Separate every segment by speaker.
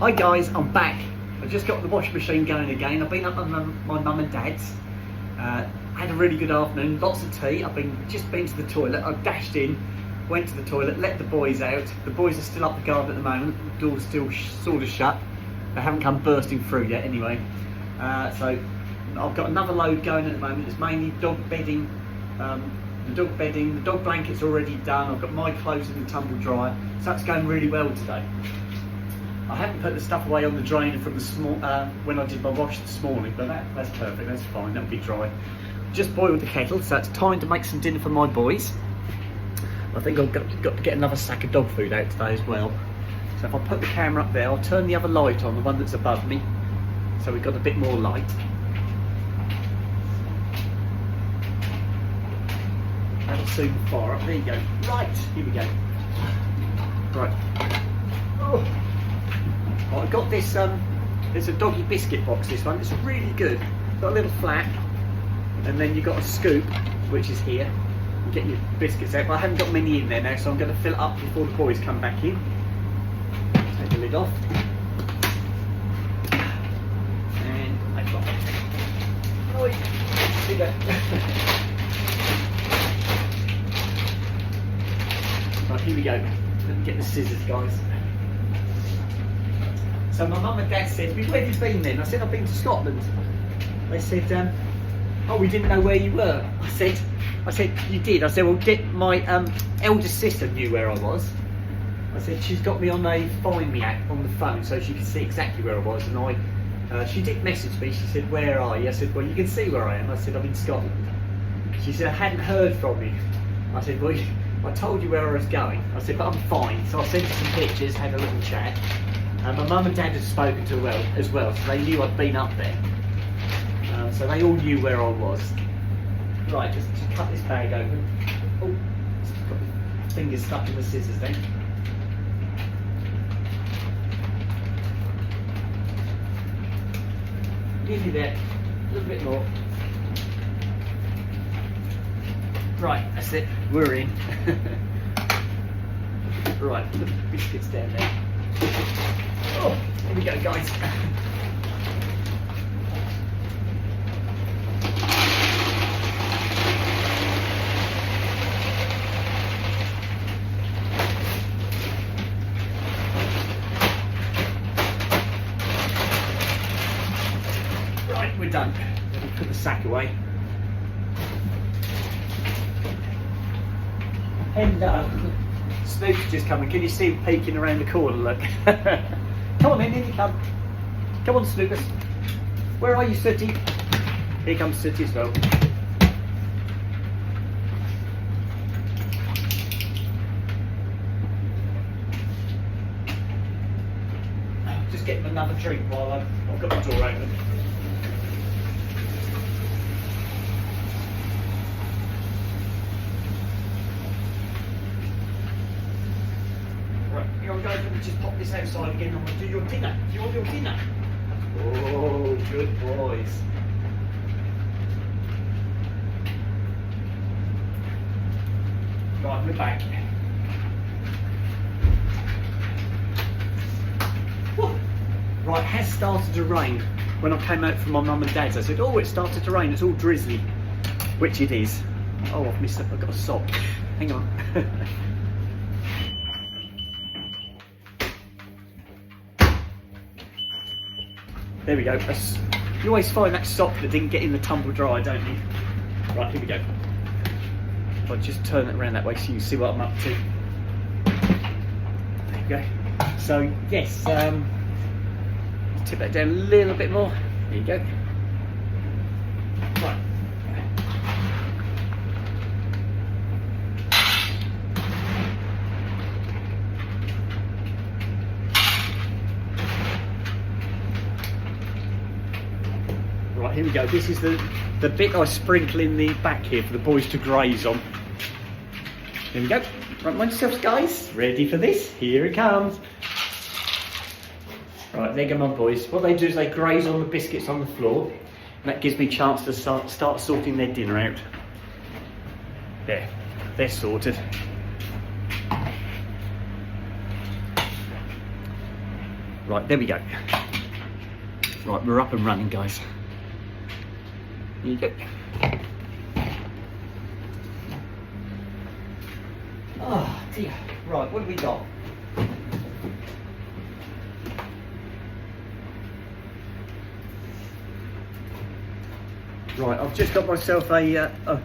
Speaker 1: Hi guys, I'm back. I've just got the washing machine going again. I've been up at my mum and dad's. Had a really good afternoon, lots of tea. I've just been to the toilet. I dashed in, went to the toilet, let the boys out. The boys are still up the garden at the moment. The door's still sort of shut. They haven't come bursting through yet anyway. So I've got another load going at the moment. It's mainly dog bedding. The dog blanket's already done. I've got my clothes in the tumble dryer. So that's going really well today. I haven't put the stuff away on the drainer from when I did my wash this morning, but that's perfect, that's fine, that'll be dry. Just boiled the kettle, so it's time to make some dinner for my boys. I think I've got to get another sack of dog food out today as well. So if I put the camera up there, I'll turn the other light on, the one that's above me, so we've got a bit more light. That'll soon fire up, there you go. Right, here we go. Right. Oh. I got this, there's a doggy biscuit box, this one, it's really good. Got a little flap, and then you've got a scoop, which is here. You get your biscuits out, but I haven't got many in there now, so I'm going to fill it up before the boys come back in. Take the lid off. And I've got it. Oh, here we go. Right, here we go. Let me get the scissors, guys. So my mum and dad said, where have you been then? I said, I've been to Scotland. They said, oh, we didn't know where you were. I said, you did? I said, well, my eldest sister knew where I was. I said, she's got me on a Find Me app on the phone so she can see exactly where I was. And she did message me, she said, where are you? I said, well, you can see where I am. I said, I'm in Scotland. She said, I hadn't heard from you. I said, well, I told you where I was going. I said, but I'm fine. So I sent her some pictures, had a little chat. My mum and dad had spoken to her as well, so they knew I'd been up there. So they all knew where I was. Right, just cut this bag open. Oh, got my fingers stuck in the scissors then. Nearly there, a little bit more. Right, that's it, we're in. Right, put the biscuits down there. Oh, here we go, guys. Right, we're done. Let me put the sack away. Hello. Snoopy's just coming. Can you see him peeking around the corner? Look. Come on in, here you come. Come on, Snoopers. Where are you, Sooty? Here comes Sooty as well. Just getting another drink while I've got the door open. Right, here I go. Let me just pop this outside again. I'm going to do your dinner. Do you want your dinner? Oh, good boys. Right, we're back. Whoa. Right, it has started to rain. When I came out from my mum and dad's, I said, oh, it started to rain. It's all drizzly, which it is. Oh, I've missed it. I've got a sock. Hang on. There we go. You always find that sock that didn't get in the tumble dryer, don't you? Right, here we go. If I just turn it around that way so you can see what I'm up to. There you go. So, yes, tip that down a little bit more. There you go. Right. Right, here we go. This is the bit I sprinkle in the back here for the boys to graze on. Here we go. Right, mind yourselves, guys. Ready for this? Here it comes. Right, there go my boys. What they do is they graze on the biscuits on the floor, and that gives me a chance to start sorting their dinner out. There, they're sorted. Right, there we go. Right, we're up and running, guys. Here you go. Oh dear. Right, what have we got? Right, I've just got myself a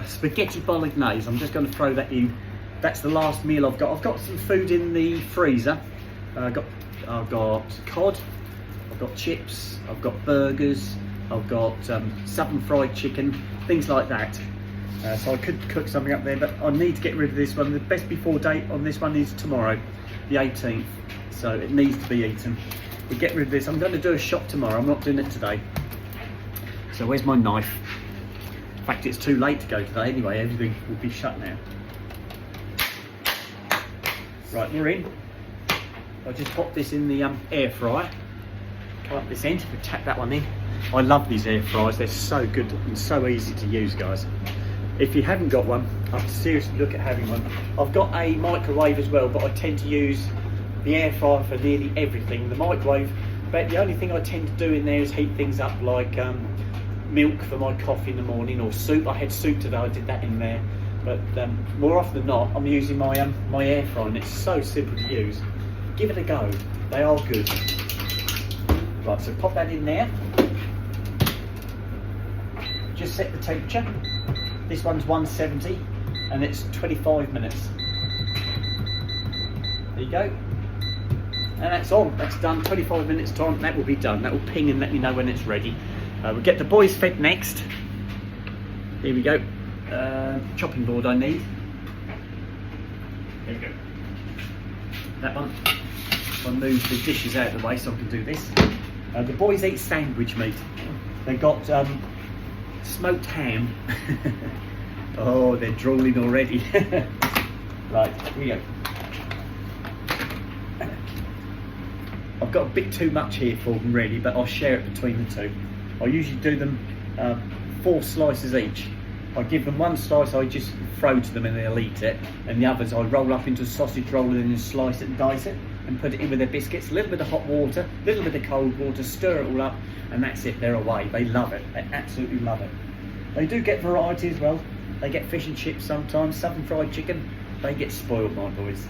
Speaker 1: spaghetti bolognese. I'm just going to throw that in. That's the last meal I've got. I've got some food in the freezer. I've got cod, I've got chips, I've got burgers, I've got southern fried chicken, things like that. So I could cook something up there, but I need to get rid of this one. The best before date on this one is tomorrow, the 18th. So it needs to be eaten. We get rid of this. I'm going to do a shop tomorrow. I'm not doing it today. So where's my knife? In fact, it's too late to go today anyway. Everything will be shut now. Right, we're in. I just pop this in the air fryer. Come up this end, we tap that one in. I love these air fryers. They're so good and so easy to use, guys. If you haven't got one, I'd seriously look at having one. I've got a microwave as well, but I tend to use the air fryer for nearly everything. The microwave, but the only thing I tend to do in there is heat things up, like milk for my coffee in the morning, or soup. I had soup today, I did that in there. But more often than not, I'm using my air fryer, and it's so simple to use. Give it a go, they are good. Right, so pop that in there. Just set the temperature. This one's 170 and it's 25 minutes. There you go. And that's on, that's done. 25 minutes time, that will be done. That will ping and let me know when it's ready. We'll get the boys fed next. Here we go. Chopping board I need. There you go. That one. I'll move the dishes out of the way so I can do this. The boys eat sandwich meat. They've got smoked ham. Oh, they're drooling already. Right, here we go. I've got a bit too much here for them really, but I'll share it between the two. I usually do them 4 slices each. I give them one slice, I just throw to them and they'll eat it, and the others I roll up into a sausage roll and then slice it and dice it and put it in with their biscuits, a little bit of hot water, a little bit of cold water, stir it all up, and that's it, they're away. They love it, they absolutely love it. They do get variety as well. They get fish and chips sometimes, southern fried chicken. They get spoiled, my boys.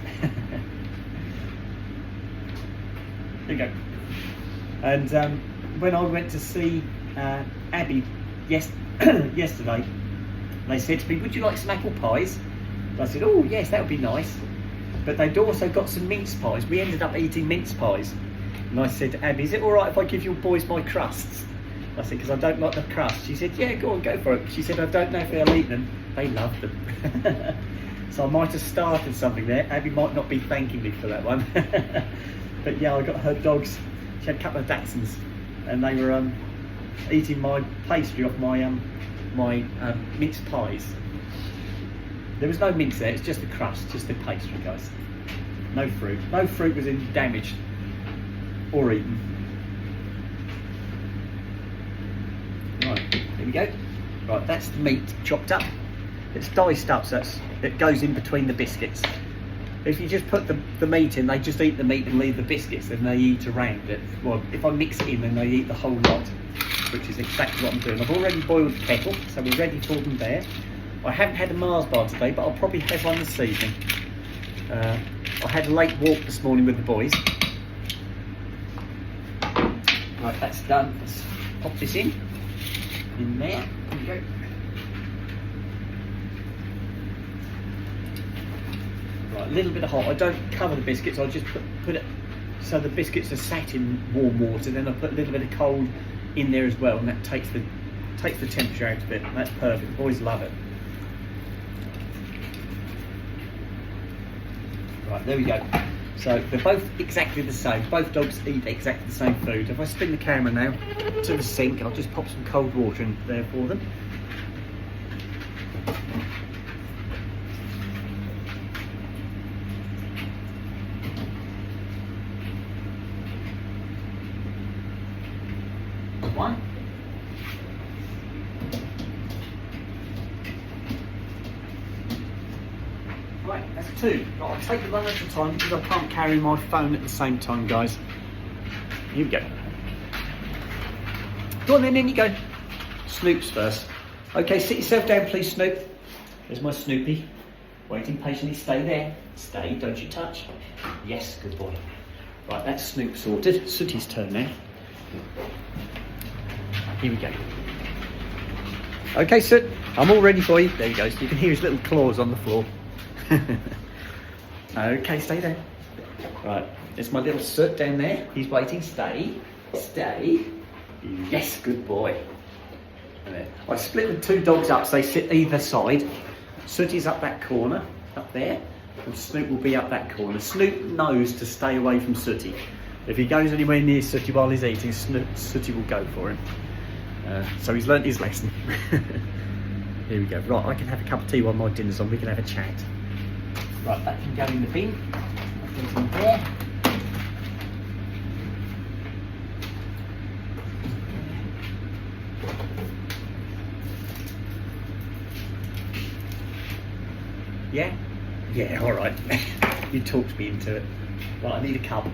Speaker 1: There you go. And when I went to see Abby yesterday, they said to me, would you like some apple pies? And I said, oh yes, that would be nice. But they'd also got some mince pies. We ended up eating mince pies. And I said to Abby, is it all right if I give your boys my crusts? I said, because I don't like the crust. She said, yeah, go on, go for it. She said, I don't know if they'll eat them. They love them. So I might have started something there. Abby might not be thanking me for that one. But yeah, I got her dogs. She had a couple of Dachshunds, and they were eating my pastry off my mince pies. There was no mince there, it's just the crust, just the pastry, guys. No fruit. No fruit was damaged or eaten. Right, here we go. Right, that's the meat chopped up. It's diced up, so it goes in between the biscuits. If you just put the meat in, they just eat the meat and leave the biscuits, and they eat around it. Well, if I mix it in, then they eat the whole lot, which is exactly what I'm doing. I've already boiled the kettle, so we're ready for them there. I haven't had a Mars bar today, but I'll probably have one this evening. I had a late walk this morning with the boys. Right, that's done. Let's pop this in there. There we go. Right, a little bit of hot. I don't cover the biscuits. I just put it so the biscuits are sat in warm water. Then I put a little bit of cold in there as well, and that takes the temperature out of it. That's perfect. The boys love it. Right, there we go. So they're both exactly the same. Both dogs eat exactly the same food. If I spin the camera now to the sink, I'll just pop some cold water in there for them. One. Right, that's two. Right, I'll take them one at a time because I can't carry my phone at the same time, guys. Here we go. Go on then, in you go. Snoop's first. Okay, sit yourself down please, Snoop. There's my Snoopy. Waiting patiently, stay there. Stay, don't you touch. Yes, good boy. Right, that's Snoop sorted. Sooty's turn now. Here we go. Okay, Soot, I'm all ready for you. There he goes. You can hear his little claws on the floor. Okay, stay there. Right, there's my little Soot down there. He's waiting. Stay. Stay. Yes, good boy. I split the two dogs up so they sit either side. Sooty's up that corner, up there, and Snoop will be up that corner. Snoop knows to stay away from Sooty. If he goes anywhere near Sooty while he's eating, Sooty will go for him. So he's learnt his lesson. Here we go. Right, I can have a cup of tea while my dinner's on. We can have a chat. Right, that can go in the bin. That goes in there. Yeah? Yeah, alright. You talked me into it. Right, I need a cup.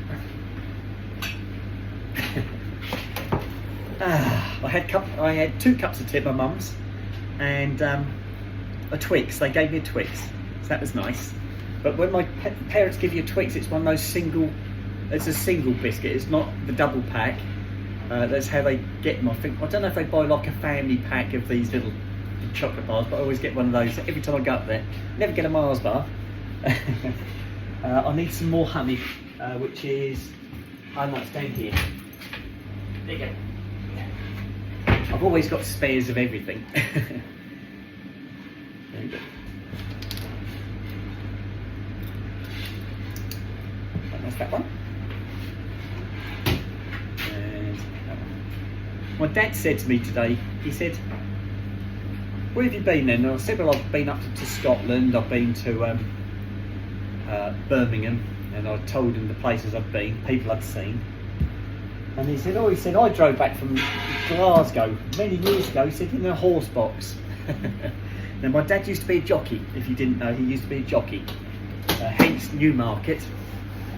Speaker 1: I had 2 cups of tea at my mum's and a Twix. They gave me a Twix, so that was nice. But when my parents give you a Twix, it's one of those it's a single biscuit, it's not the double pack. That's how they get them. I don't know if they buy like a family pack of these little chocolate bars, but I always get one of those every time I go up there. Never get a Mars bar. I need some more honey, which is, oh no, it's down here. There you go. I've always got spares of everything. There you go. That's that one. And that one. My dad said to me today, he said, where have you been then? And I said, well, I've been up to Scotland, I've been to Birmingham, and I told him the places I've been, people I'd seen. And he said, I drove back from Glasgow many years ago. He said, in a horse box. Now, my dad used to be a jockey, if you didn't know, he used to be a jockey, hence Newmarket.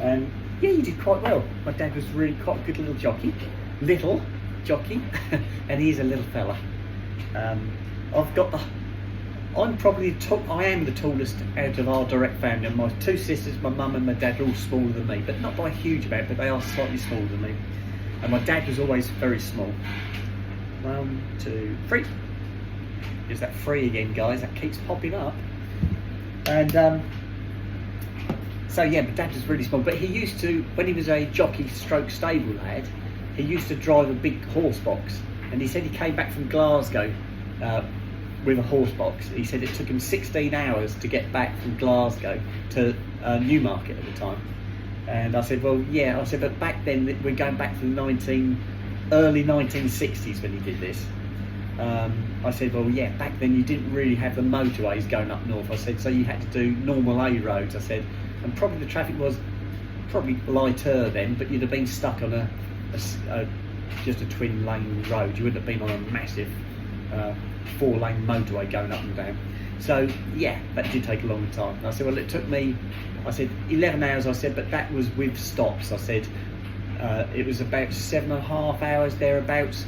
Speaker 1: And yeah, he did quite well. My dad was really quite a good little jockey, and he's a little fella. I am the tallest out of our direct family. My 2 sisters, my mum and my dad are all smaller than me, but not by a huge amount, but they are slightly smaller than me. And my dad was always very small. 1, 2, 3. There's that 3 again, guys. That keeps popping up. And so yeah, my dad was really small, but he used to, when he was a jockey stroke stable lad, he used to drive a big horse box. And he said he came back from Glasgow with a horse box. He said it took him 16 hours to get back from Glasgow to Newmarket at the time. And I said, well, yeah. I said, but back then, we're going back to the early 1960s when he did this. I said, well, yeah, back then you didn't really have the motorways going up north. I said, so you had to do normal A roads. I said, and probably the traffic was probably lighter then, but you'd have been stuck on just a twin lane road. You wouldn't have been on a massive 4-lane motorway going up and down. So yeah, that did take a long time. And I said, well, it took me, I said 11 hours. I said, but that was with stops. I said it was about 7.5 hours thereabouts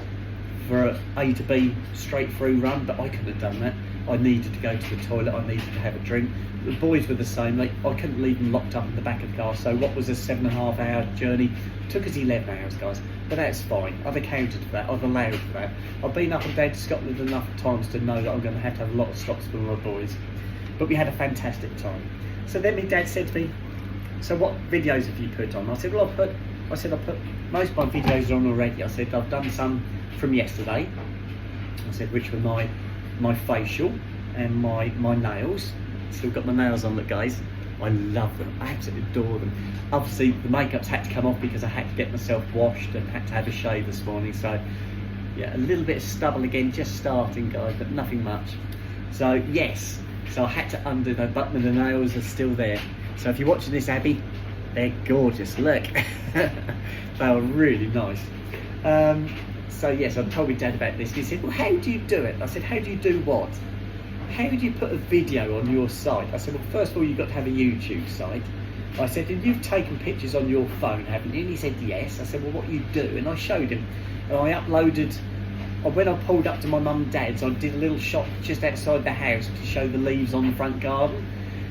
Speaker 1: for an A to B straight through run, but I couldn't have done that. I needed to go to the toilet, I needed to have a drink. The boys were the same, I couldn't leave them locked up in the back of the car, so what was a 7.5 hour journey took us 11 hours, guys. But that's fine, I've accounted for that, I've allowed for that. I've been up and down to Scotland enough times to know that I'm going to have a lot of stops for my boys. But we had a fantastic time. So then my dad said to me, so what videos have you put on? I said, well, I put most of my videos on already. I said, I've done some from yesterday. I said, which were my facial and my nails. Still got my nails on, look guys. I love them, I absolutely adore them. Obviously the makeup's had to come off because I had to get myself washed and had to have a shave this morning. So yeah, a little bit of stubble again, just starting guys, but nothing much. So yes, so I had to undo the button, and the nails are still there. So if you're watching this, Abby, they're gorgeous, look. They were really nice. So yes, I told my dad about this. He said, well, how do you do it? I said, how do you do what? How do you put a video on your site? I said, well, first of all, you've got to have a YouTube site. I said, and you've taken pictures on your phone, haven't you? And he said, yes. I said, well, what do you do? And I showed him. And I uploaded, when I pulled up to my mum and dad's, I did a little shot just outside the house to show the leaves on the front garden.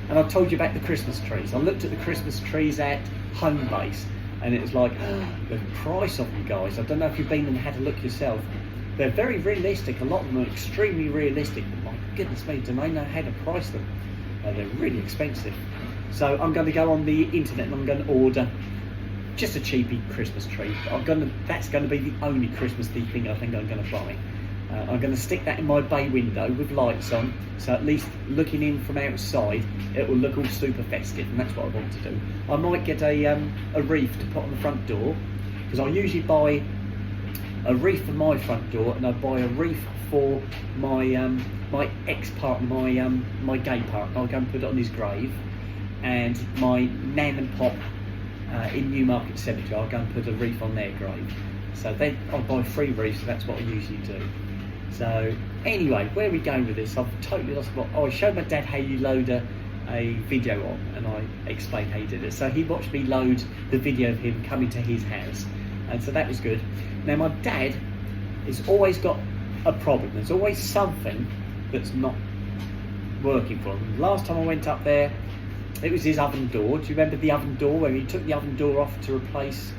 Speaker 1: And I told you about the Christmas trees. I looked at the Christmas trees at Home Base, and it was like, the price of them, guys. I don't know if you've been and had a look yourself. They're very realistic. A lot of them are extremely realistic. But my goodness me, do they know how to price them? They're really expensive. So I'm going to go on the internet and I'm going to order just a cheapy Christmas tree. That's going to be the only Christmassy thing I think I'm going to buy. I'm going to stick that in my bay window with lights on, so at least looking in from outside it will look all super festive, and that's what I want to do. I might get a wreath to put on the front door, because I usually buy a wreath for my front door and I buy a wreath for my my ex-partner, my gay partner. I'll go and put it on his grave, and my nan and pop in Newmarket Cemetery, I'll go and put a wreath on their grave. So then I'll buy 3 wreaths, so that's what I usually do. So anyway, where are we going with this? I've totally lost what. I showed my dad how you load a video on, and I explained how you did it. So he watched me load the video of him coming to his house, and so that was good. Now my dad has always got a problem. There's always something that's not working for him. Last time I went up there, it was his oven door. Do you remember the oven door where he took the oven door off to replace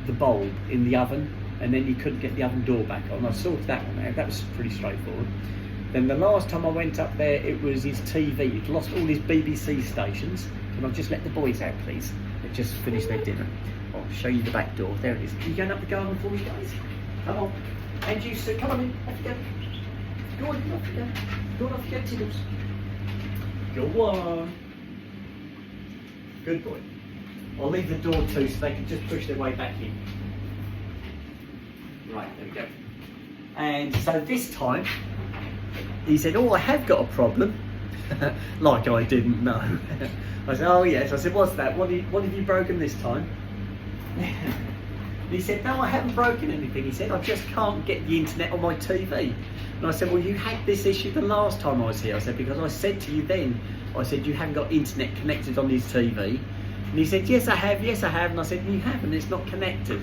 Speaker 1: the bulb in the oven, and then you couldn't get the oven door back on? I sorted that one out. That was pretty straightforward. Then the last time I went up there, it was his TV. He'd lost all his BBC stations. Can I just let the boys out, please? They've just finished their dinner. I'll show you the back door. There it is. Are you going up the garden for me, guys? Come on. And you, Sue, come on in. Off you go. Go on, off you go. Go on, off you go, Tiddles. Go on. Good boy. I'll leave the door too, so they can just push their way back in. Right, there we go. And so this time, he said, oh, I have got a problem. Like I didn't know. I said, oh yes. I said, what's that? What have you broken this time? And he said, no, I haven't broken anything. He said, I just can't get the internet on my TV. And I said, well, you had this issue the last time I was here. I said, because I said to you then, I said, you haven't got internet connected on his TV. And he said, yes, I have, yes, I have. And I said, you haven't, it's not connected.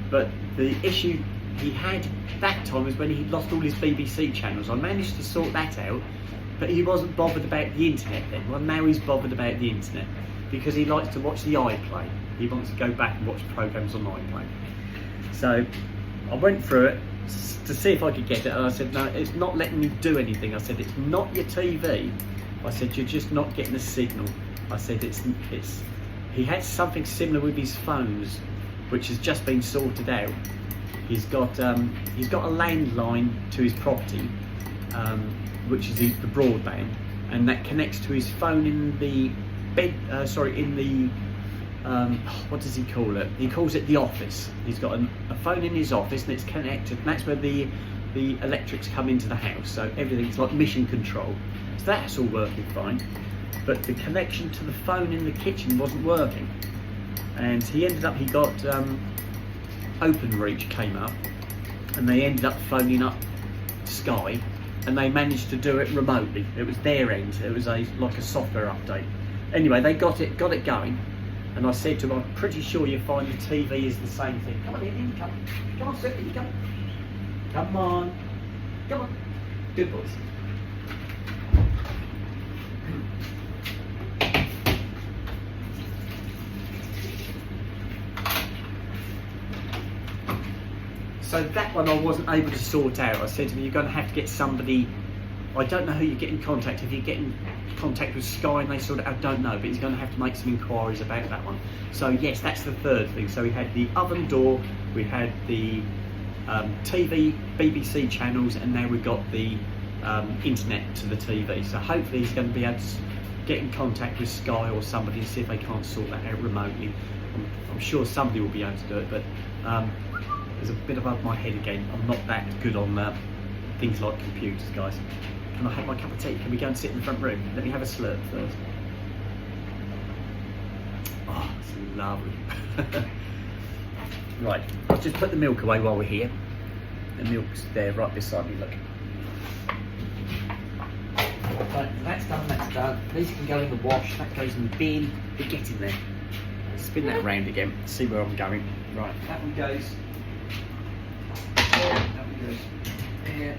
Speaker 1: But the issue he had that time was when he lost all his BBC channels. I managed to sort that out, but he wasn't bothered about the internet then. Well, now he's bothered about the internet because he likes to watch the iPlay. He wants to go back and watch programs on iPlay. So I went through it to see if I could get it, and I said, no, it's not letting me do anything. I said, it's not your TV. I said, you're just not getting a signal. I said, it's. He had something similar with his phones, which has just been sorted out. He's got a landline to his property, which is the broadband, and that connects to his phone in the bed. What does he call it? He calls it the office. He's got a phone in his office, and it's connected, and that's where the electrics come into the house. So everything's like mission control. So that's all working fine. But the connection to the phone in the kitchen wasn't working, and he got OpenReach came up, and they ended up phoning up Sky, and they managed to do it remotely. It was their end. It was like a software update. Anyway, they got it going, and I said to him, I'm pretty sure you find the TV is the same thing. Come on in, come on, sit, in you come. Come on, good boys. So that one I wasn't able to sort out. I said to him, you're going to have to get somebody, I don't know who you get in contact. If you get in contact with Sky and they sort it out, I don't know, but he's going to have to make some inquiries about that one. So yes, that's the third thing. So we had the oven door, we had the TV, BBC channels, and now we've got the internet to the TV. So hopefully he's going to be able to get in contact with Sky or somebody and see if they can't sort that out remotely. I'm sure somebody will be able to do it, but it's a bit above my head again. I'm not that good on things like computers, guys. Can I have my cup of tea? Can we go and sit in the front room? Let me have a slurp first. Oh, it's lovely. Right, I'll just put the milk away while we're here. The milk's there right beside me, look. Right, that's done, that's done. These can go in the wash, that goes in the bin. We're getting there. spin that round again, see where I'm going. Right, that one goes there, that one goes there,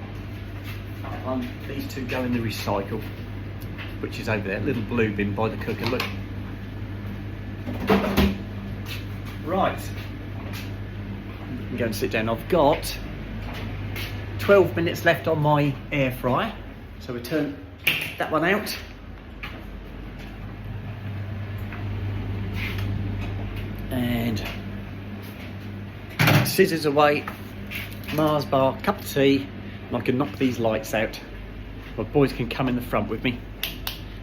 Speaker 1: that one, these two go in the recycle, which is over there, little blue bin by the cooker, look. Right, I'm going to sit down. I've got 12 minutes left on my air fryer, so we turn that one out. And scissors away, Mars bar, cup of tea, and I can knock these lights out. My boys can come in the front with me.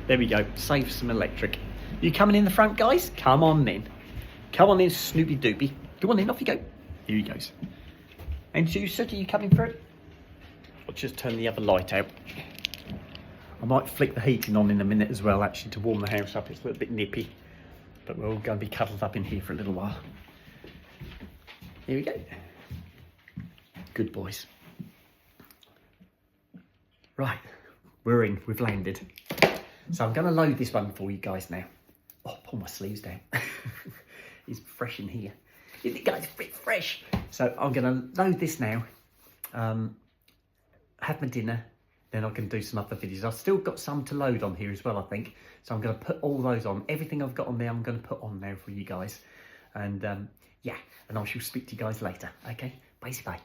Speaker 1: There we go, save some electric. You coming in the front, guys? Come on in. Come on in, Snoopy Doopy. Go on in, off you go. Here he goes. And you, sir, are you coming through? I'll just turn the other light out. I might flick the heating on in a minute as well, actually, to warm the house up. It's a little bit nippy. But we're all going to be cuddled up in here for a little while. Here we go. Good boys. Right, we're in, we've landed. So I'm going to load this one for you guys now. Oh, pull my sleeves down. It's fresh in here. Isn't it, guys? It's fresh. So I'm going to load this now. Have my dinner. Then I can do some other videos. I've still got some to load on here as well, I think. So I'm going to put all those on. Everything I've got on there, I'm going to put on there for you guys. And yeah, and I shall speak to you guys later. Okay, bye.